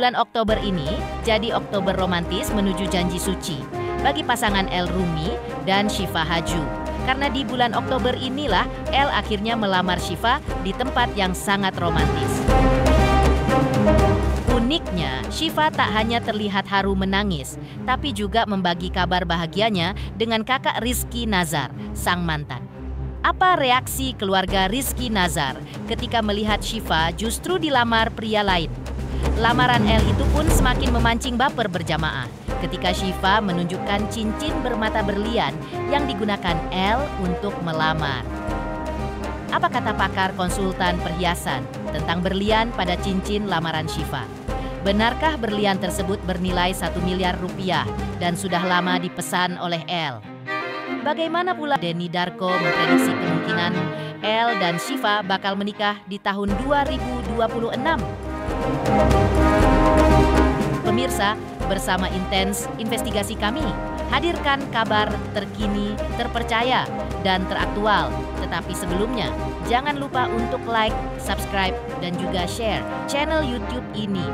Bulan Oktober ini jadi Oktober romantis menuju janji suci bagi pasangan El Rumi dan Syifa Haju. Karena di bulan Oktober inilah El akhirnya melamar Syifa di tempat yang sangat romantis. Uniknya, Syifa tak hanya terlihat haru menangis, tapi juga membagi kabar bahagianya dengan kakak Rizky Nazar, sang mantan. Apa reaksi keluarga Rizky Nazar ketika melihat Syifa justru dilamar pria lain? Lamaran El itu pun semakin memancing baper berjamaah ketika Syifa menunjukkan cincin bermata berlian yang digunakan El untuk melamar. Apa kata pakar konsultan perhiasan tentang berlian pada cincin lamaran Syifa? Benarkah berlian tersebut bernilai 1 miliar rupiah dan sudah lama dipesan oleh El? Bagaimana pula Denny Darko memprediksi kemungkinan El dan Syifa bakal menikah di tahun 2026? Pemirsa, bersama Intens Investigasi kami hadirkan kabar terkini, terpercaya, dan teraktual. Tetapi sebelumnya, jangan lupa untuk like, subscribe, dan juga share channel YouTube ini.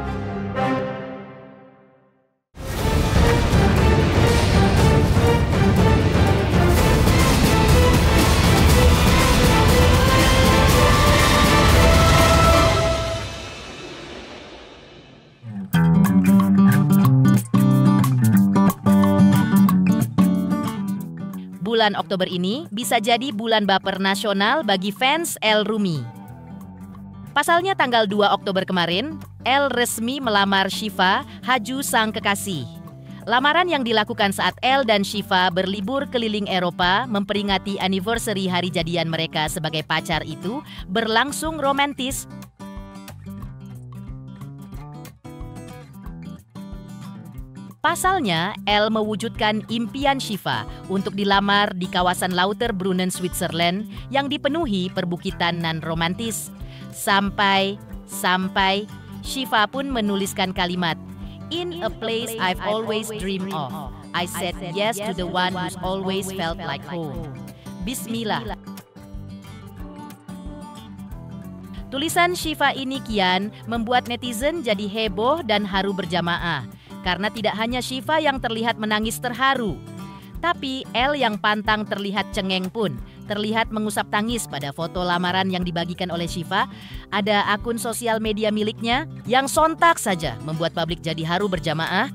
Bulan Oktober ini bisa jadi bulan baper nasional bagi fans El Rumi. Pasalnya tanggal 2 Oktober kemarin, El resmi melamar Syifa Haju sang kekasih. Lamaran yang dilakukan saat El dan Syifa berlibur keliling Eropa memperingati anniversary hari jadian mereka sebagai pacar itu berlangsung romantis. Pasalnya, El mewujudkan impian Syifa untuk dilamar di kawasan Lauterbrunnen, Switzerland yang dipenuhi perbukitan nan romantis. Sampai Syifa pun menuliskan kalimat, "In a place I've always dreamed of, I said yes to the one who's always felt like home." Bismillah. Tulisan Syifa ini kian membuat netizen jadi heboh dan haru berjamaah. Karena tidak hanya Syifa yang terlihat menangis terharu, tapi El yang pantang terlihat cengeng pun terlihat mengusap tangis pada foto lamaran yang dibagikan oleh Syifa. Ada akun sosial media miliknya yang sontak saja membuat publik jadi haru berjamaah.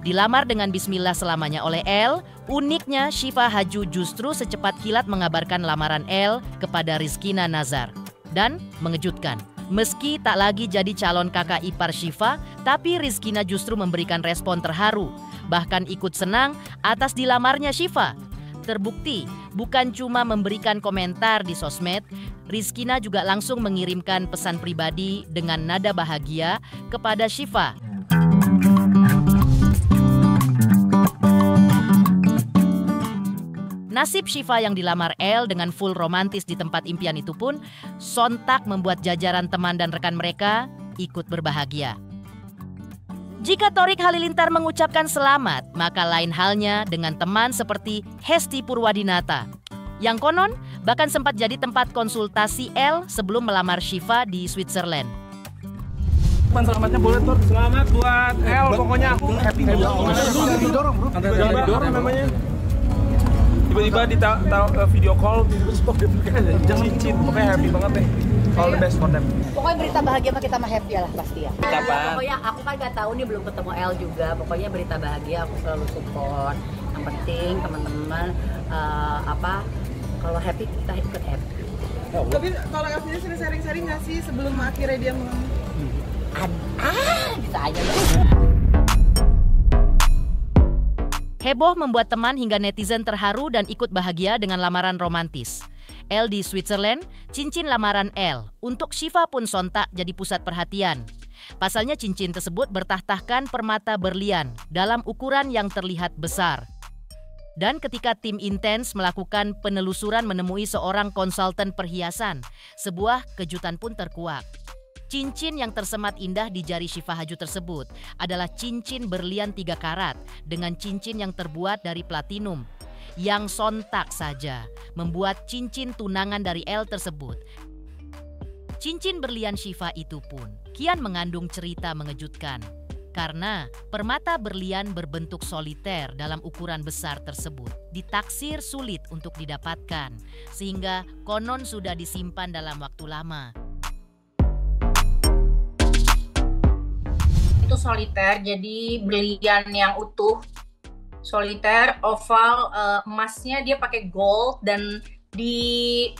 Dilamar dengan bismillah selamanya oleh El, uniknya Syifa Haju justru secepat kilat mengabarkan lamaran El kepada Rizky Nazar. Dan mengejutkan, meski tak lagi jadi calon kakak ipar Syifa, tapi Rizky justru memberikan respon terharu, bahkan ikut senang atas dilamarnya Syifa. Terbukti, bukan cuma memberikan komentar di sosmed, Rizky juga langsung mengirimkan pesan pribadi dengan nada bahagia kepada Syifa. Nasib Syifa yang dilamar El dengan full romantis di tempat impian itu pun sontak membuat jajaran teman dan rekan mereka ikut berbahagia. Jika Thorik Halilintar mengucapkan selamat, maka lain halnya dengan teman seperti Hesti Purwadinata, yang konon bahkan sempat jadi tempat konsultasi El sebelum melamar Syifa di Switzerland. Selamatnya boleh tuh. Selamat buat El, pokoknya aku happy banget. Jangan didorong namanya. Tiba-tiba di video call, cincin, pokoknya happy banget deh. All the best for them. Pokoknya berita bahagia mah kita mah happy lah pasti ya. Pokoknya aku kan gak tahu nih, belum ketemu El juga. Pokoknya berita bahagia aku selalu support. Yang penting teman-teman kalau happy kita ikut happy. Tapi kalau El sendiri sering sharing nggak sih sebelum akhirnya dia bisa aja. Heboh membuat teman hingga netizen terharu dan ikut bahagia dengan lamaran romantis. Elle di Switzerland, cincin lamaran Elle untuk Syifa pun sontak jadi pusat perhatian. Pasalnya cincin tersebut bertahtahkan permata berlian dalam ukuran yang terlihat besar. Dan ketika tim intens melakukan penelusuran menemui seorang konsultan perhiasan, sebuah kejutan pun terkuak. Cincin yang tersemat indah di jari Syifa Haju tersebut adalah cincin berlian 3 karat dengan cincin yang terbuat dari platinum. Yang sontak saja membuat cincin tunangan dari Elle tersebut. Cincin berlian Syifa itu pun kian mengandung cerita mengejutkan. Karena permata berlian berbentuk soliter dalam ukuran besar tersebut ditaksir sulit untuk didapatkan, sehingga konon sudah disimpan dalam waktu lama. Itu soliter, jadi berlian yang utuh, soliter, oval, emasnya dia pakai gold dan di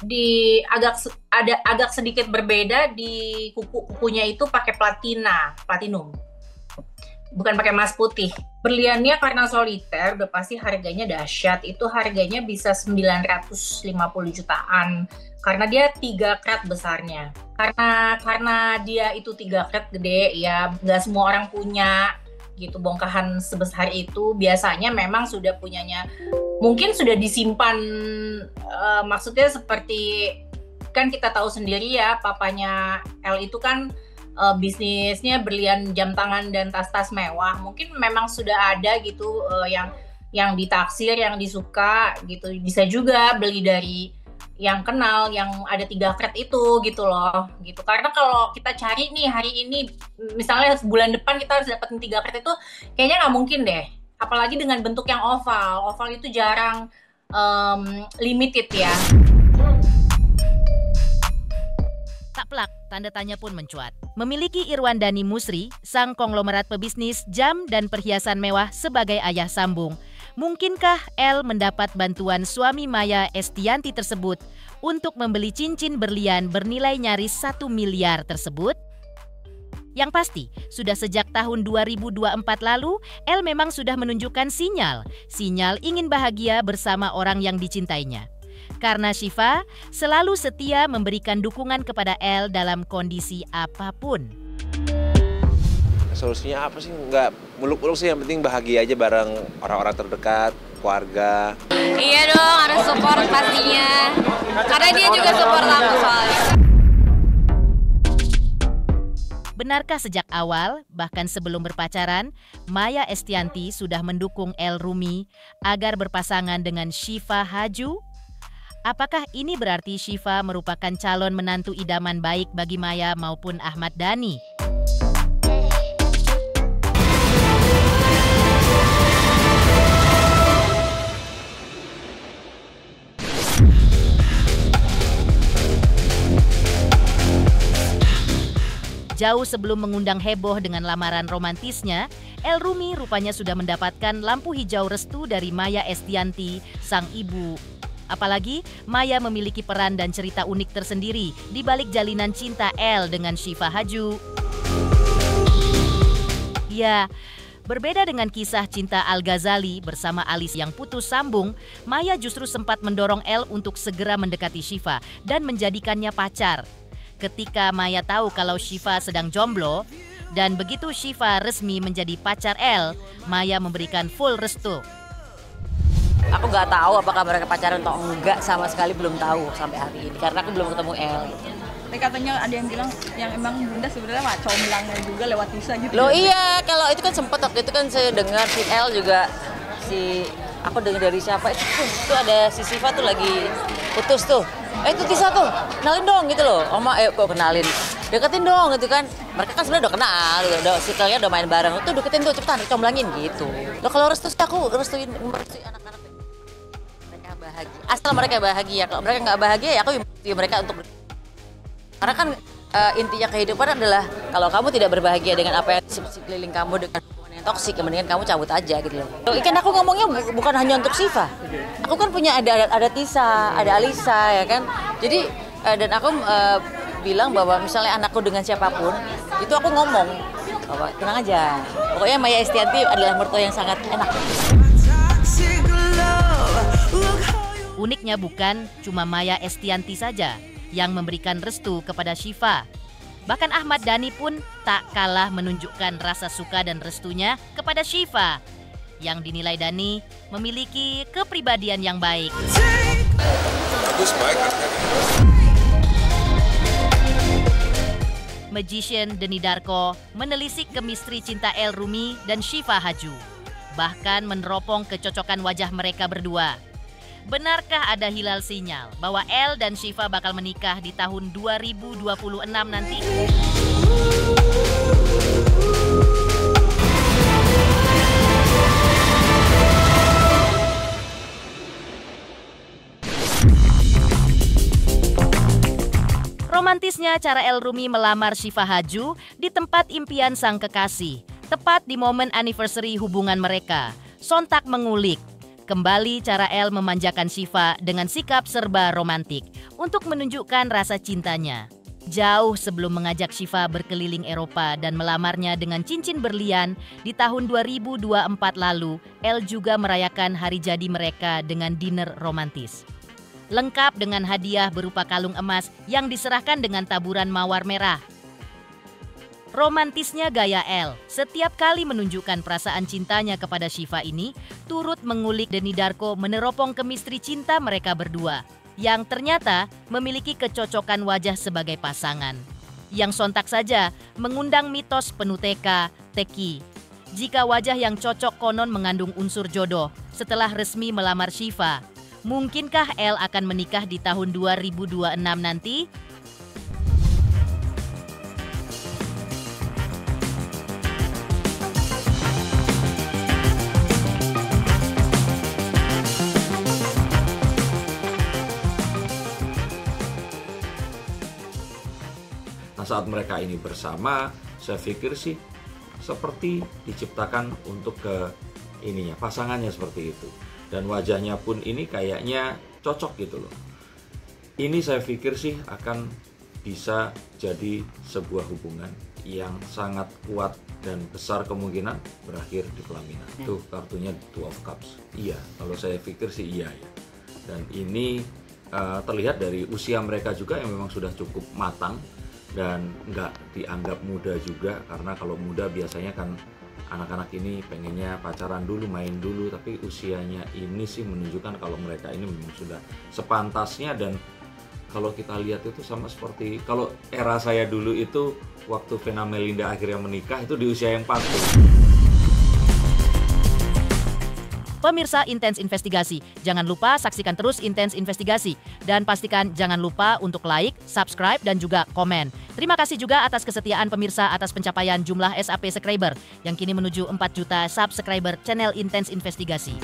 agak sedikit berbeda di kukunya itu pakai platinum. Bukan pakai emas putih. Berliannya karena soliter udah pasti harganya dahsyat. Itu harganya bisa 950 jutaan. Karena dia 3 karat besarnya. Karena dia itu 3 karat gede, ya nggak semua orang punya gitu bongkahan sebesar itu. Biasanya memang sudah punyanya, mungkin sudah disimpan, maksudnya seperti kan kita tahu sendiri ya, papanya Elle itu kan bisnisnya berlian jam tangan dan tas-tas mewah. Mungkin memang sudah ada gitu yang ditaksir, yang disuka gitu. Bisa juga beli dari yang kenal, yang ada 3 karat itu gitu loh. Gitu. Karena kalau kita cari nih hari ini, misalnya bulan depan kita harus dapetin 3 karat itu, kayaknya nggak mungkin deh. Apalagi dengan bentuk yang oval. Oval itu jarang limited ya. Tak pelak, tanda tanya pun mencuat. Memiliki Irwandani Musri, sang konglomerat pebisnis jam dan perhiasan mewah sebagai ayah sambung. Mungkinkah Elle mendapat bantuan suami Maya Estianty tersebut untuk membeli cincin berlian bernilai nyaris 1 miliar tersebut? Yang pasti, sudah sejak tahun 2024 lalu, Elle memang sudah menunjukkan sinyal ingin bahagia bersama orang yang dicintainya. Karena Syifa selalu setia memberikan dukungan kepada Elle dalam kondisi apapun. Solusinya apa sih? Nggak muluk-muluk sih, yang penting bahagia aja bareng orang-orang terdekat, keluarga. Iya dong, harus support pastinya. Karena dia juga support aku soalnya. Benarkah sejak awal, bahkan sebelum berpacaran, Maya Estianty sudah mendukung Elle Rumi agar berpasangan dengan Syifa Haju? Apakah ini berarti Syifa merupakan calon menantu idaman baik bagi Maya maupun Ahmad Dhani? Jauh sebelum mengundang heboh dengan lamaran romantisnya, Elle Rumi rupanya sudah mendapatkan lampu hijau restu dari Maya Estianty, sang ibu. Apalagi Maya memiliki peran dan cerita unik tersendiri di balik jalinan cinta Elle dengan Syifa Haju. Ya, berbeda dengan kisah cinta Al-Ghazali bersama Alis yang putus sambung, Maya justru sempat mendorong Elle untuk segera mendekati Syifa dan menjadikannya pacar. Ketika Maya tahu kalau Syifa sedang jomblo, dan begitu Syifa resmi menjadi pacar Elle, Maya memberikan full restu. Aku nggak tahu apakah mereka pacaran atau enggak, sama sekali belum tahu sampai hari ini karena aku belum ketemu Elle. Tapi katanya ada yang bilang yang emang Bunda sebenarnya mah comblangnya juga lewat Tisa gitu. Loh iya, kalau itu kan sempat waktu itu kan saya dengar si Elle juga, aku dengar dari siapa itu ada si Syifa tuh lagi putus tuh. Itu Tisa tuh, kenalin dong gitu loh. Oma, kok kenalin? Deketin dong gitu kan. Mereka kan sebenarnya udah kenal, circle-nya udah main bareng. Tuh deketin tuh, cepetan comblangin gitu. Loh kalau restu aku restuin anak-anak. Mereka bahagia. Asal mereka bahagia. Kalau mereka nggak bahagia ya aku merestui mereka untuk karena kan intinya kehidupan adalah kalau kamu tidak berbahagia dengan apa yang di sekeliling kamu, dengan hubungan yang toksik, mendingan kamu cabut aja gitu loh. Ikan aku ngomongnya bukan hanya untuk Syifa. Aku kan punya ada Tisa, ada Alisa ya kan. Jadi dan aku bilang bahwa misalnya anakku dengan siapapun, itu aku ngomong Bapak tenang aja. Pokoknya Maya Estianty adalah mertua yang sangat enak. Uniknya bukan cuma Maya Estianty saja yang memberikan restu kepada Syifa. Bahkan Ahmad Dhani pun tak kalah menunjukkan rasa suka dan restunya kepada Syifa, yang dinilai Dhani memiliki kepribadian yang baik. Bagus, baik. Magician Denny Darko menelisik kemistri cinta El Rumi dan Syifa Haju, bahkan meneropong kecocokan wajah mereka berdua. Benarkah ada hilal sinyal bahwa El dan Syifa bakal menikah di tahun 2026 nanti? Romantisnya cara El Rumi melamar Syifa Haju di tempat impian sang kekasih, tepat di momen anniversary hubungan mereka. Sontak mengulik kembali cara El memanjakan Syifa dengan sikap serba romantik untuk menunjukkan rasa cintanya. Jauh sebelum mengajak Syifa berkeliling Eropa dan melamarnya dengan cincin berlian di tahun 2024 lalu, El juga merayakan hari jadi mereka dengan dinner romantis. Lengkap dengan hadiah berupa kalung emas yang diserahkan dengan taburan mawar merah. Romantisnya gaya El, setiap kali menunjukkan perasaan cintanya kepada Syifa ini, turut mengulik Denny Darko meneropong kemistri cinta mereka berdua, yang ternyata memiliki kecocokan wajah sebagai pasangan. Yang sontak saja mengundang mitos penuh teki. Jika wajah yang cocok konon mengandung unsur jodoh, setelah resmi melamar Syifa, mungkinkah El akan menikah di tahun 2026 nanti? Nah, saat mereka ini bersama, saya pikir sih seperti diciptakan untuk ke ininya, pasangannya seperti itu. Dan wajahnya pun ini kayaknya cocok gitu loh. Ini saya pikir sih akan bisa jadi sebuah hubungan yang sangat kuat dan besar kemungkinan berakhir di pelaminan. Tuh kartunya Two of Cups. Iya, kalau saya pikir sih iya ya. Dan ini terlihat dari usia mereka juga yang memang sudah cukup matang dan nggak dianggap muda juga, karena kalau muda biasanya kan anak-anak ini pengennya pacaran dulu, main dulu, tapi usianya ini sih menunjukkan kalau mereka ini memang sudah sepantasnya. Dan kalau kita lihat itu sama seperti kalau era saya dulu itu waktu Vena Melinda akhirnya menikah itu di usia yang patuh. Pemirsa Intens Investigasi, jangan lupa saksikan terus Intens Investigasi dan pastikan jangan lupa untuk like, subscribe, dan juga komen. Terima kasih juga atas kesetiaan pemirsa atas pencapaian jumlah SAP subscriber yang kini menuju 4 juta subscriber channel Intens Investigasi.